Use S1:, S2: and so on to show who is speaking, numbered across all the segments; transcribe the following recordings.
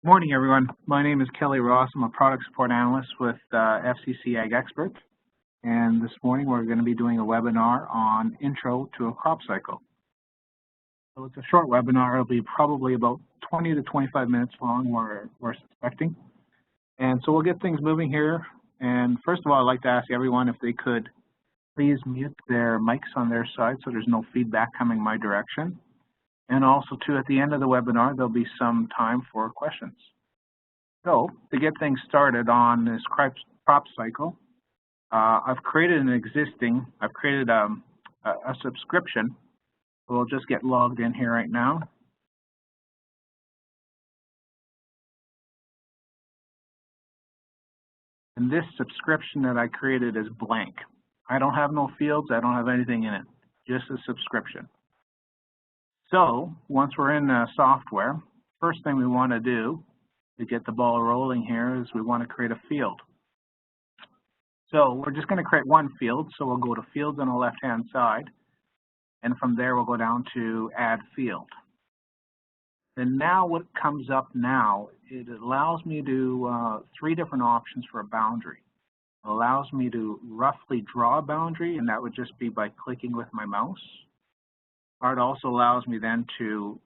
S1: Morning, everyone. My name is Kelly Ross. I'm a product support analyst with FCC AgExpert. And this morning we're going to be doing a webinar on intro to a crop cycle. So it's a short webinar. It'll be probably about 20 to 25 minutes long, we're suspecting. And so we'll get things moving here. And first of all, I'd like to ask everyone if they could please mute their mics on their side so there's no feedback coming my direction. And also, too, at the end of the webinar, there'll be some time for questions. So, to get things started on this crop cycle, I've created a subscription. We'll just get logged in here right now. And this subscription that I created is blank. I don't have no fields. I don't have anything in it, just a subscription. So once we're in software, first thing we want to do to get the ball rolling here is we want to create a field. So we're just going to create one field. So we'll go to Fields on the left-hand side. And from there, we'll go down to Add Field. And now what comes up now, it allows me to do 3 different options for a boundary. It allows me to roughly draw a boundary, and that would just be by clicking with my mouse. It also allows me then to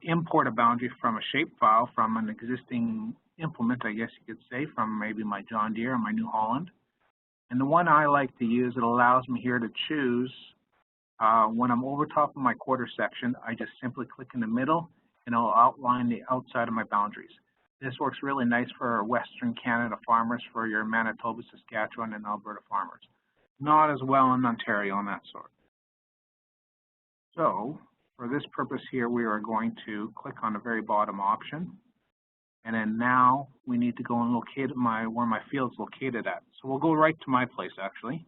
S1: import a boundary from a shapefile from an existing implement, I guess you could say, from maybe my John Deere or my New Holland. And the one I like to use, it allows me here to choose when I'm over top of my quarter section, I just simply click in the middle and I'll outline the outside of my boundaries. This works really nice for Western Canada farmers, for your Manitoba, Saskatchewan, and Alberta farmers. Not as well in Ontario and that sort. So for this purpose here, we are going to click on the very bottom option. And then now we need to go and locate where my field's located at. So we'll go right to my place, actually.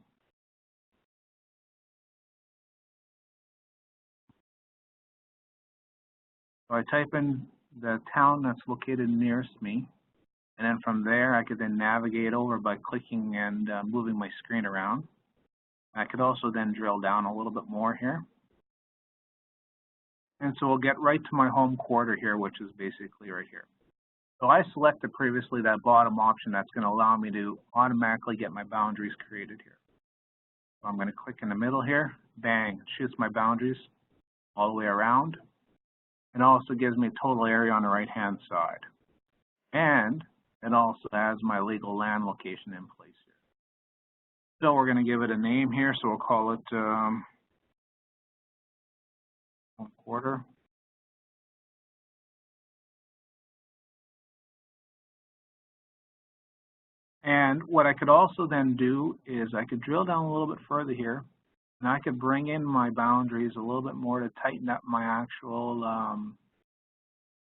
S1: So I type in the town that's located nearest me. And then from there, I could then navigate over by clicking and moving my screen around. I could also then drill down a little bit more here. And so we'll get right to my home quarter here, which is basically right here. So I selected previously that bottom option that's going to allow me to automatically get my boundaries created here. So I'm going to click in the middle here, bang, it shoots my boundaries all the way around. It also gives me total area on the right-hand side. And it also has my legal land location in place here. So we're going to give it a name here, so we'll call it home quarter. And what I could also then do is I could drill down a little bit further here, and I could bring in my boundaries a little bit more to tighten up my actual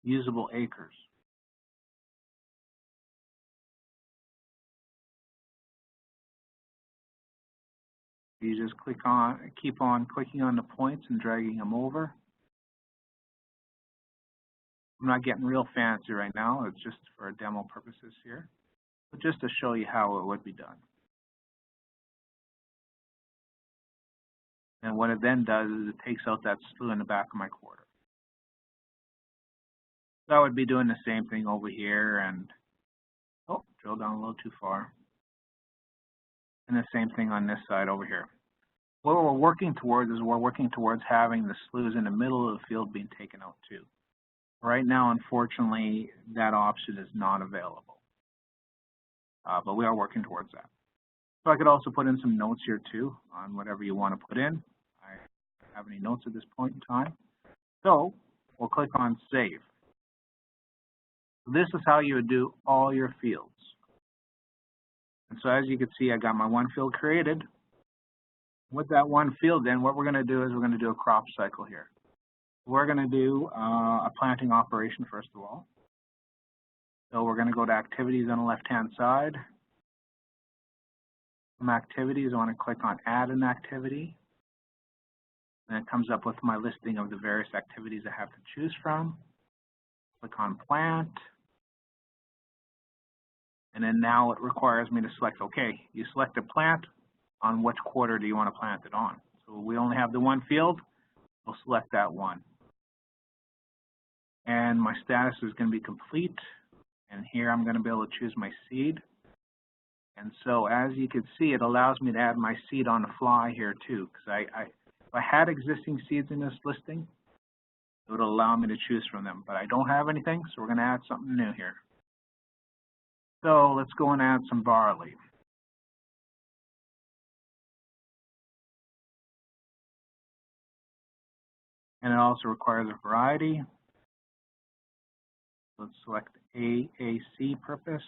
S1: usable acres. You just keep on clicking on the points and dragging them over. I'm not getting real fancy right now. It's just for demo purposes here, but just to show you how it would be done. And what it then does is it takes out that slew in the back of my quarter. So I would be doing the same thing over here and, oh, drill down a little too far. And the same thing on this side over here. What we're working towards is having the sloughs in the middle of the field being taken out too. Right now, unfortunately, that option is not available. But we are working towards that. So I could also put in some notes here too on whatever you want to put in. I don't have any notes at this point in time. So we'll click on Save. This is how you would do all your fields. And so as you can see, I got my one field created. With that one field, then what we're going to do is we're going to do a crop cycle here. We're going to do a planting operation first of all. So we're going to go to Activities on the left-hand side. From Activities, I want to click on Add an Activity. And it comes up with my listing of the various activities I have to choose from. Click on Plant. And then now it requires me to select, okay, you select a plant, on which quarter do you want to plant it on? So we only have the one field, we'll select that one. And my status is going to be complete. And here I'm going to be able to choose my seed. And so as you can see, it allows me to add my seed on the fly here too. Because if I had existing seeds in this listing, it would allow me to choose from them. But I don't have anything, so we're going to add something new here. So let's go and add some barley. And it also requires a variety. Let's select AAC purpose.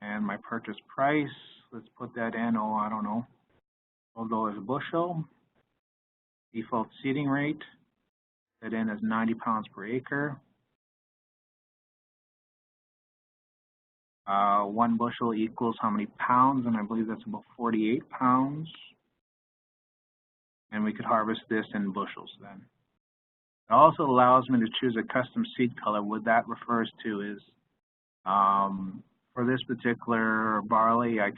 S1: And my purchase price, let's put that in, oh, I don't know, $12 a bushel. Default seeding rate, that in as 90 pounds per acre. 1 bushel equals how many pounds, and I believe that's about 48 pounds. And we could harvest this in bushels then. It also allows me to choose a custom seed color. What that refers to is, for this particular barley, it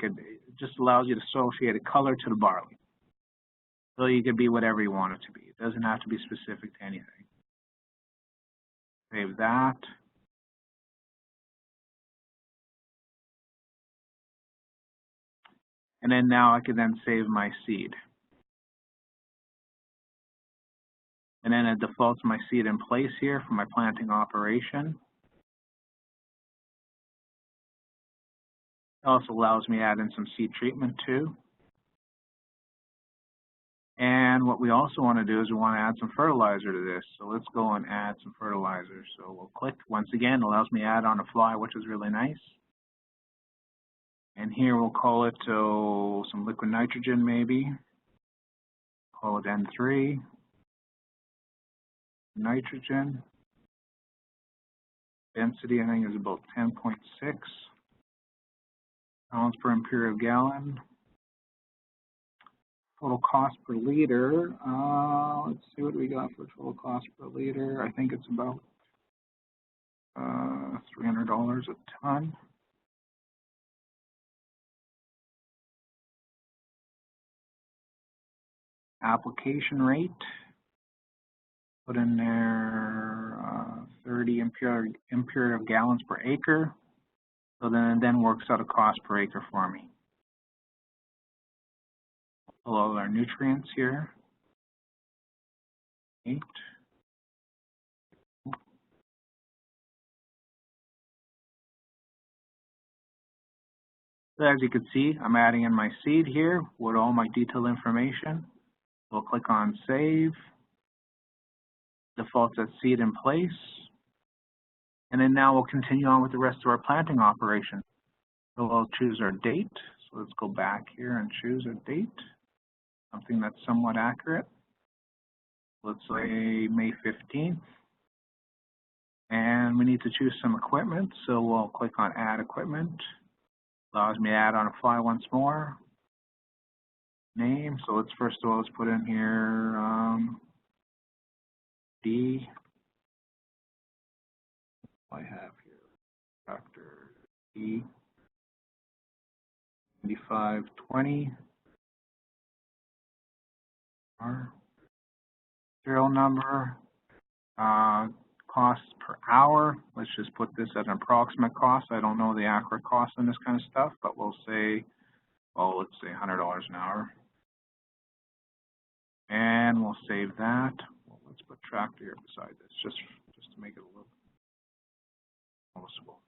S1: just allows you to associate a color to the barley. So you could be whatever you want it to be. It doesn't have to be specific to anything. Save that. And then now I can then save my seed. And then it defaults my seed in place here for my planting operation. It also allows me to add in some seed treatment too. And what we also want to do is we want to add some fertilizer to this. So let's go and add some fertilizer. So we'll click. Once again, it allows me to add on the fly, which is really nice. And here we'll call it some liquid nitrogen maybe. Call it N3. Nitrogen. Density, I think, is about 10.6 pounds per imperial gallon. Total cost per liter, let's see what we got for total cost per liter. I think it's about $300 a ton. Application rate, put in there 30 imperial gallons per acre. So then it then works out a cost per acre for me. Pull all our nutrients here. 8. So as you can see, I'm adding in my seed here with all my detailed information. We'll click on Save. Defaults that seed in place. And then now we'll continue on with the rest of our planting operation. So we'll choose our date. So let's go back here and choose a date. Something that's somewhat accurate. Let's say May 15th. And we need to choose some equipment. So we'll click on Add Equipment. Allows me to add on a fly once more. Name. So let's first of all, let's put in here D. I have here tractor D 9520. Serial number, costs per hour. Let's just put this at an approximate cost. I don't know the accurate cost on this kind of stuff, but we'll say, well, let's say $100 an hour. And we'll save that. Well, let's put tractor here beside this, just to make it a little noticeable.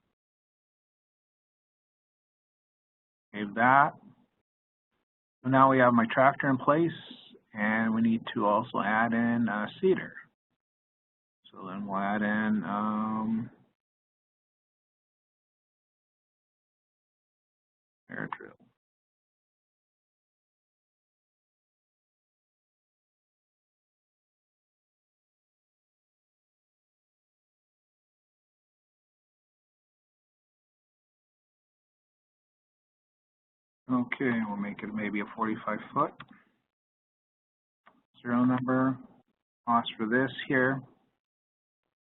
S1: Save that. So now we have my tractor in place, and we need to also add in a seeder. So then we'll add in air drill. Okay, we'll make it maybe a 45-foot. Serial number, cost for this here.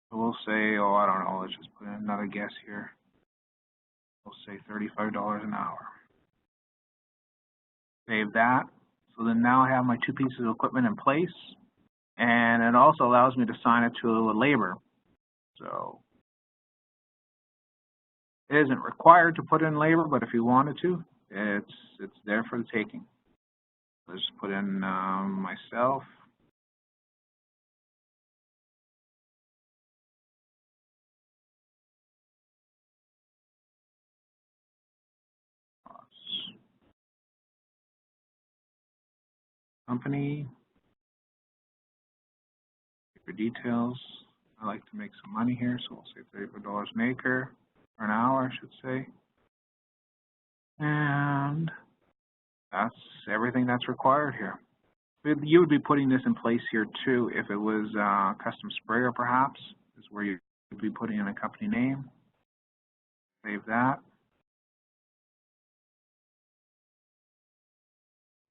S1: So we'll say, oh, I don't know, let's just put in another guess here. We'll say $35 an hour. Save that. So then now I have my 2 pieces of equipment in place, and it also allows me to assign it to a labor. So It isn't required to put in labor, but if you wanted to, it's there for the taking. Let's put in myself. Company. For details, I like to make some money here, so we'll say $34 an acre, or an hour, I should say. And that's everything that's required here. You would be putting this in place here too if it was custom sprayer, perhaps, is where you would be putting in a company name. Save that.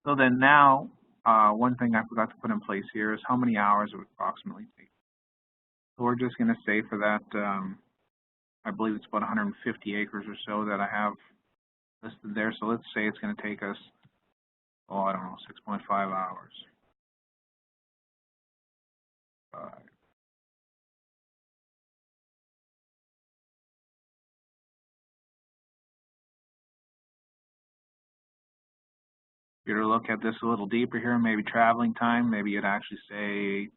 S1: So then now, one thing I forgot to put in place here is how many hours it would approximately take. So we're just going to say for that, I believe it's about 150 acres or so that I have listed there. So let's say it's going to take us, oh, I don't know, 6.5 hours. If you were to look at this a little deeper here, maybe traveling time, maybe you'd actually say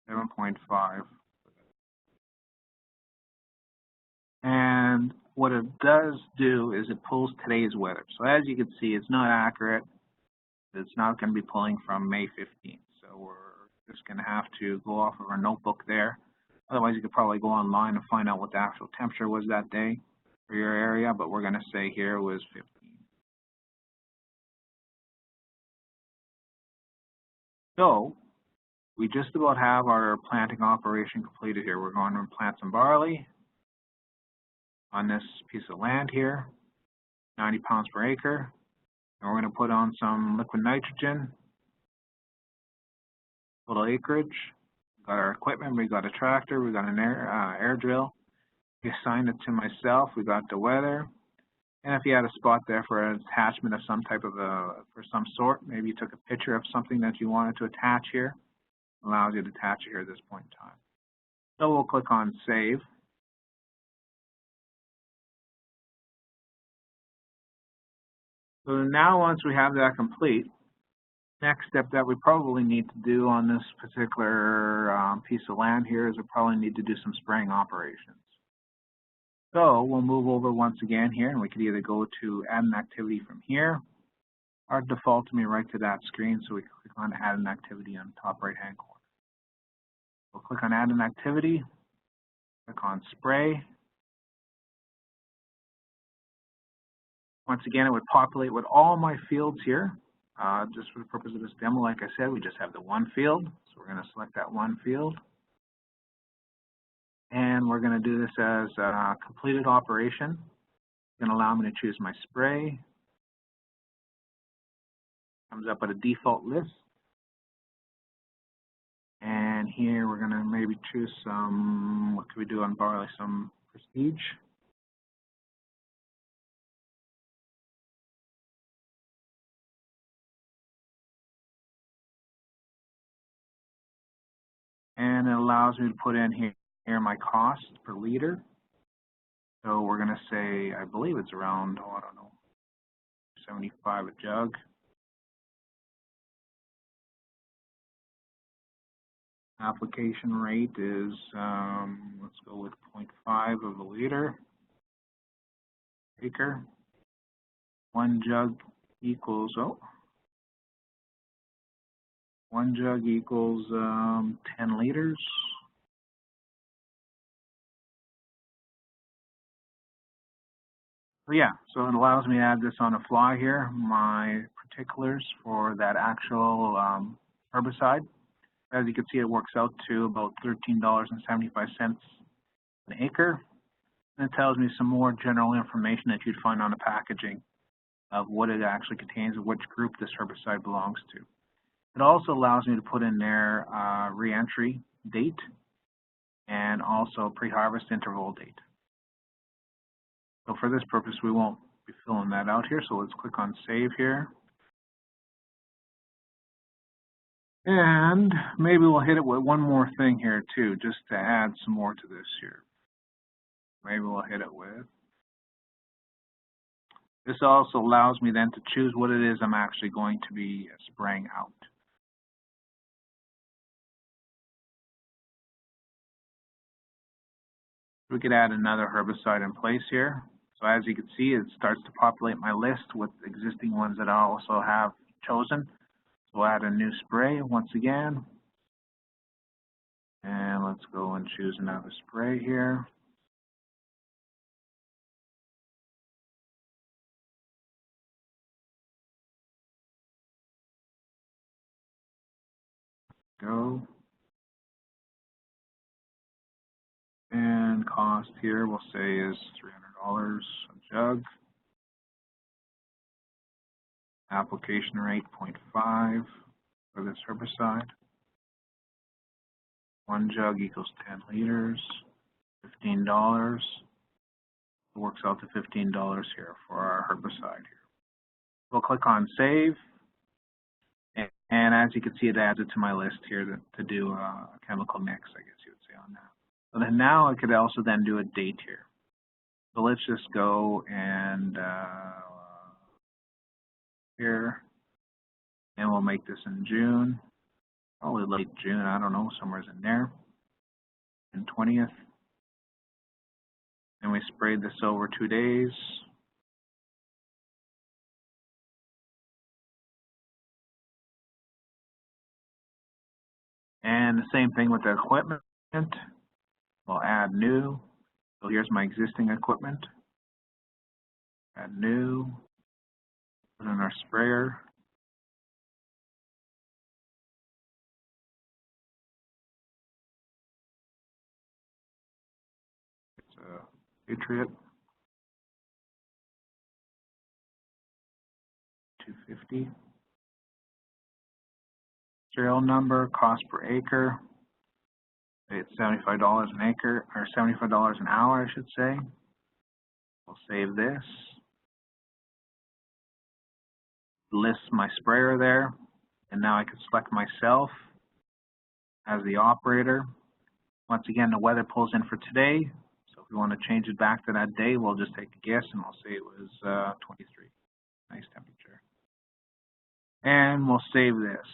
S1: 7.5. And what it does do is it pulls today's weather. So as you can see, it's not accurate. It's not going to be pulling from May 15th. So we're just going to have to go off of our notebook there. Otherwise, you could probably go online and find out what the actual temperature was that day for your area, but we're going to say here it was 15. So we just about have our planting operation completed here. We're going to plant some barley on this piece of land here, 90 pounds per acre. And we're going to put on some liquid nitrogen, little acreage. We've got our equipment, we've got a tractor, we've got an air drill. We assigned it to myself, we got the weather. And if you had a spot there for an attachment of some type of for some sort, maybe you took a picture of something that you wanted to attach here, allows you to attach it here at this point in time. So we'll click on Save. So now once we have that complete, next step that we probably need to do on this particular piece of land here is we probably need to do some spraying operations. So we'll move over once again here, and we could either go to add an activity from here, or default to me right to that screen, so we click on add an activity on the top right hand corner. We'll click on add an activity, click on spray. Once again, it would populate with all my fields here. Just for the purpose of this demo, like I said, we just have the one field, so we're going to select that one field. And we're going to do this as a completed operation. It's going to allow me to choose my spray. Comes up with a default list. And here we're going to maybe choose some, what can we do on barley? Some prestige. And it allows me to put in here my cost per liter. So we're going to say, I believe it's around, oh, I don't know, 75 a jug. Application rate is, let's go with 0.5 of a liter acre. One jug equals, one jug equals 10 liters. So yeah, so it allows me to add this on the fly here, my particulars for that actual herbicide. As you can see, it works out to about $13.75 an acre. And it tells me some more general information that you'd find on the packaging of what it actually contains and which group this herbicide belongs to. It also allows me to put in there re-entry date and also pre-harvest interval date. So for this purpose, we won't be filling that out here. So let's click on Save here. And maybe we'll hit it with one more thing here too, just to add some more to this here. Maybe we'll hit it with This also allows me then to choose what it is I'm actually going to be spraying out. We could add another herbicide in place here. So as you can see, it starts to populate my list with existing ones that I also have chosen. So we'll add a new spray once again. And let's go and choose another spray here. Go. And cost here we'll say is $300 a jug. Application rate 0.5 for this herbicide. 1 jug equals 10 liters, $15. It works out to $15 here for our herbicide here. We'll click on save. And as you can see, it adds it to my list here to do a chemical mix, I guess you would say on that. So then now I could also then do a date here. So let's just go and here, and we'll make this in June, probably late June, I don't know, somewhere's in there, and 20th. And we sprayed this over 2 days. And the same thing with the equipment. We'll add new. So here's my existing equipment. Add new. Put in our sprayer. It's a Patriot. 250. Serial number, cost per acre. It's $75 an acre, or $75 an hour, I should say. We'll save this. List my sprayer there, and now I can select myself as the operator. Once again, the weather pulls in for today, so if we want to change it back to that day, we'll just take a guess and we'll say it was 23. Nice temperature. And we'll save this.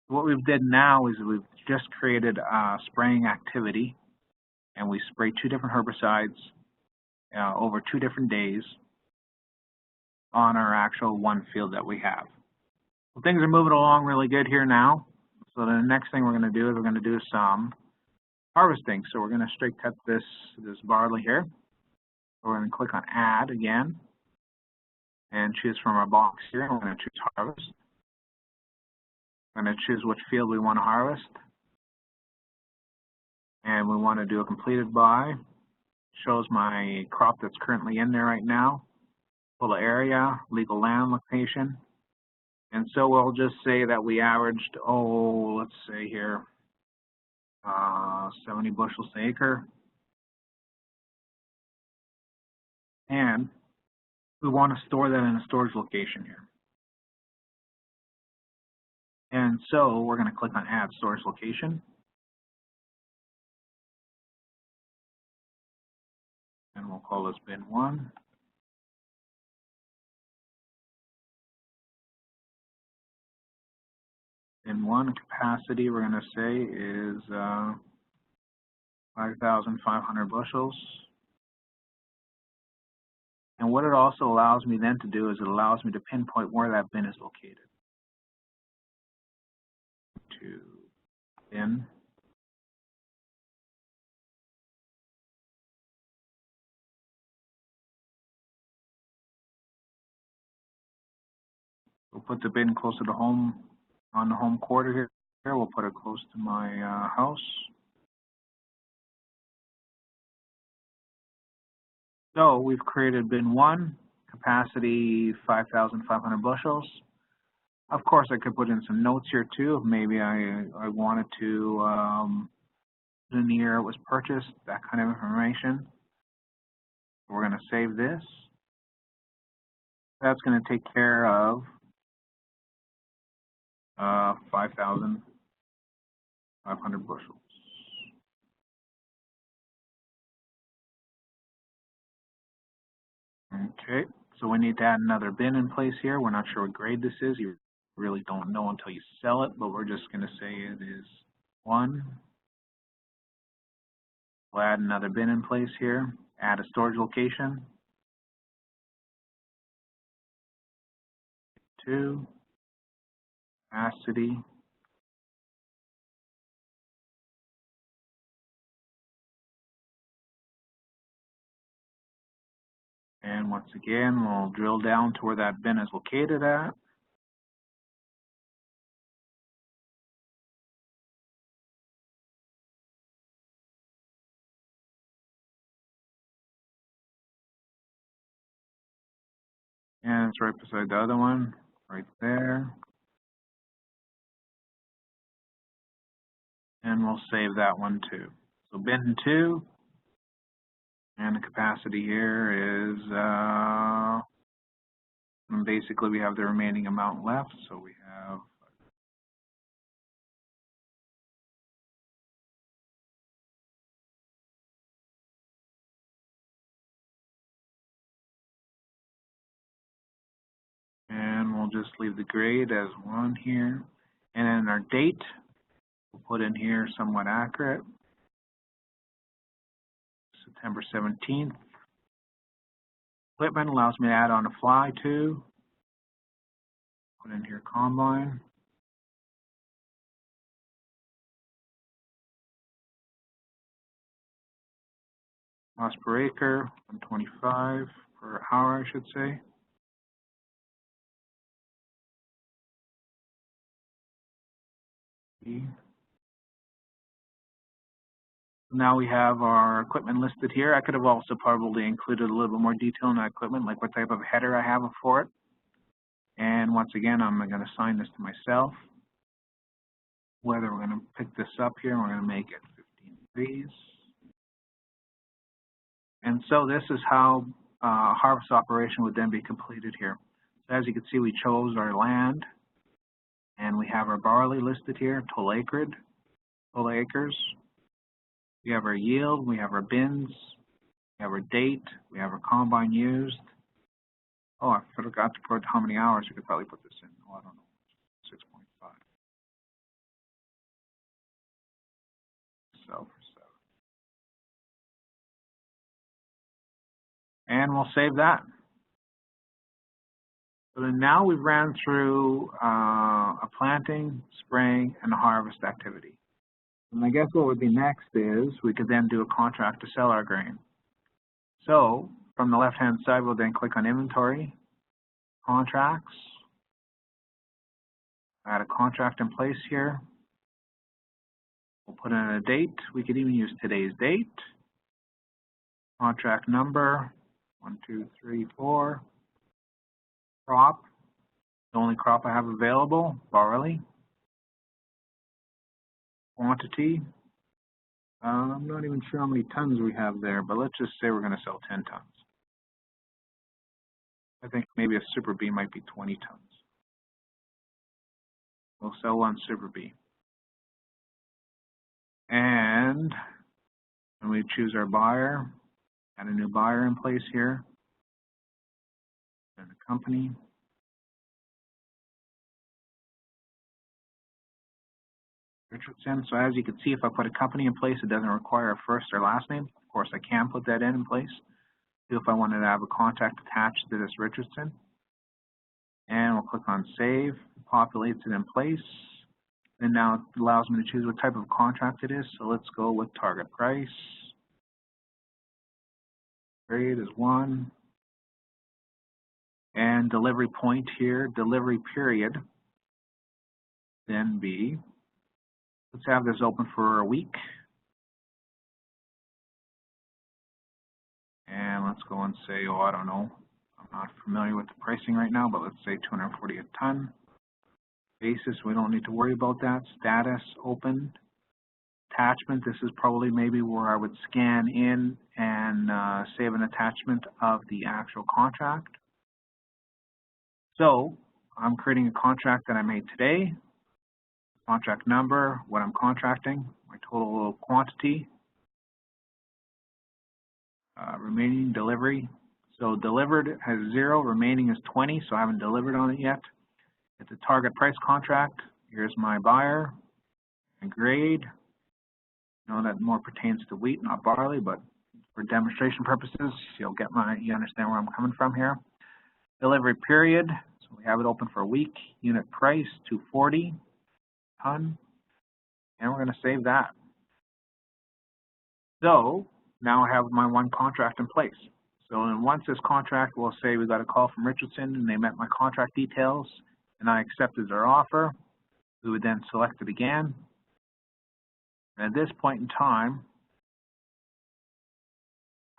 S1: What we've did now is we've just created a spraying activity, and we spray 2 different herbicides over 2 different days on our actual one field that we have. Well, things are moving along really good here now. So the next thing we're going to do is we're going to do some harvesting. So we're going to straight cut this barley here. So we're going to click on Add again and choose from our box here. We're going to choose Harvest. I'm going to choose which field we want to harvest. And we want to do a completed by. Shows my crop that's currently in there right now. Total area, legal land location. And so we'll just say that we averaged, let's say here, 70 bushels an acre. And we want to store that in a storage location here. And so we're going to click on Add Storage Location. And we'll call this bin 1. Bin 1 capacity we're going to say is 5,500 bushels. And what it also allows me then to do is it allows me to pinpoint where that bin is located. To bin. We'll put the bin closer to home, on the home quarter here. We'll put it close to my house. So we've created bin 1, capacity 5,500 bushels. Of course, I could put in some notes here too. If maybe I wanted to in the year it was purchased, that kind of information. We're going to save this. That's going to take care of 5,500 bushels. Okay, So we need to add another bin in place here. We're not sure what grade this is. You really don't know until you sell it, but we're just going to say it is 1. We'll add another bin in place here. Add a storage location. 2. Capacity. And once again, we'll drill down to where that bin is located at. And it's right beside the other one, right there. And we'll save that one too. So bin 2, and the capacity here is, and basically we have the remaining amount left, so we have and we'll just leave the grade as 1 here. And then our date, we'll put in here somewhat accurate, September 17th. Equipment allows me to add on a fly too. Put in here combine. Cost per acre, 125 per hour, I should say. Now we have our equipment listed here. I could have also probably included a little bit more detail in that equipment, like what type of header I have for it. And once again, I'm going to assign this to myself. Whether we're going to pick this up here, we're going to make it 15 degrees. And so this is how harvest operation would then be completed here. So as you can see, we chose our land, and we have our barley listed here, total acres. We have our yield, we have our bins, we have our date, we have our combine used. Oh, I forgot to put how many hours. You could probably put this in. Oh, I don't know, 6.5. So, and we'll save that. So then now we've ran through a planting, spraying, and a harvest activity. And I guess what would be next is we could then do a contract to sell our grain. So from the left-hand side, we'll then click on inventory, contracts, add a contract in place here. We'll put in a date. We could even use today's date. Contract number, 1, 2, 3, 4. Crop, the only crop I have available, barley. Quantity, I'm not even sure how many tons we have there, but let's just say we're going to sell 10 tons. I think maybe a Super B might be 20 tons. We'll sell one Super B. And when we choose our buyer, add a new buyer in place here, and the company. Richardson. So as you can see, if I put a company in place, it doesn't require a first or last name. Of course, I can put that in place. So if I wanted to have a contact attached to this Richardson, and we'll click on Save, populates it in place. And now it allows me to choose what type of contract it is. So let's go with target price. Grade is 1. And delivery point here, delivery period, then B. Let's have this open for a week. And let's go and say, oh, I don't know. I'm not familiar with the pricing right now, but let's say 240 a ton. Basis, we don't need to worry about that. Status, open. Attachment, this is probably maybe where I would scan in and save an attachment of the actual contract. So I'm creating a contract that I made today. Contract number, what I'm contracting, my total quantity, remaining delivery. So delivered has 0, remaining is 20, so I haven't delivered on it yet. It's a target price contract. Here's my buyer, my grade. I know that more pertains to wheat, not barley, but for demonstration purposes, you understand where I'm coming from here. Delivery period, so we have it open for a week. Unit price, 240 ton, and we're going to save that. So now I have my one contract in place. So once this contract, we'll say we got a call from Richardson and they met my contract details and I accepted their offer, we would then select it again. And at this point in time,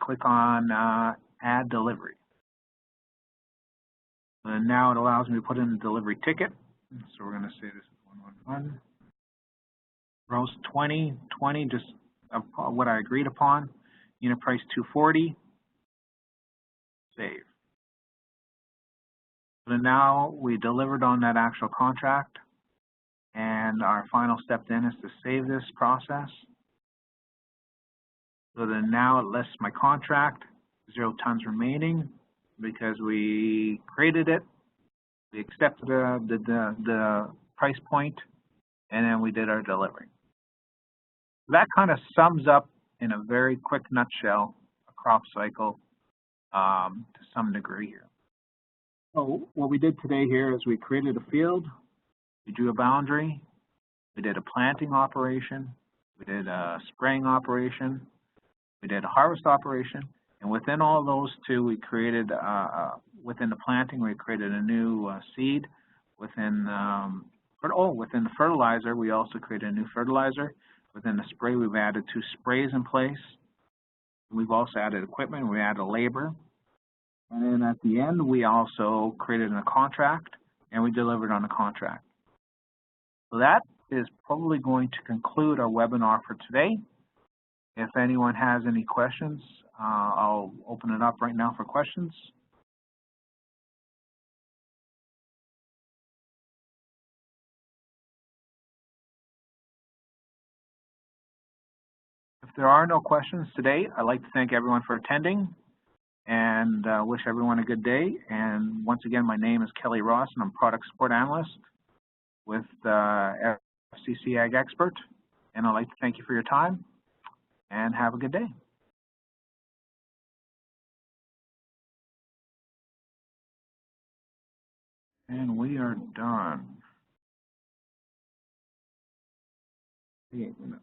S1: click on Add Delivery. And now it allows me to put in the delivery ticket. So we're going to say this is 111. Gross 20, just what I agreed upon. Unit price 240. Save. So now we delivered on that actual contract. And our final step then is to save this process. So then now it lists my contract, 0 tons remaining, because we created it, we accepted the price point, and then we did our delivery. That kind of sums up in a very quick nutshell a crop cycle to some degree here. So what we did today here is we created a field, we drew a boundary, we did a planting operation, we did a spraying operation, we did a harvest operation, and within all of those two, we created, within the planting, we created a new seed. Within the fertilizer, we also created a new fertilizer. Within the spray, we've added 2 sprays in place. We've also added equipment, we added labor. And then at the end, we also created a contract, and we delivered on the contract. So that is probably going to conclude our webinar for today. If anyone has any questions, I'll open it up right now for questions. If there are no questions today, I'd like to thank everyone for attending and wish everyone a good day. And once again, my name is Kelly Ross, and I'm Product Support Analyst with FCC AgExpert. And I'd like to thank you for your time and have a good day. And we are done. 8 minutes.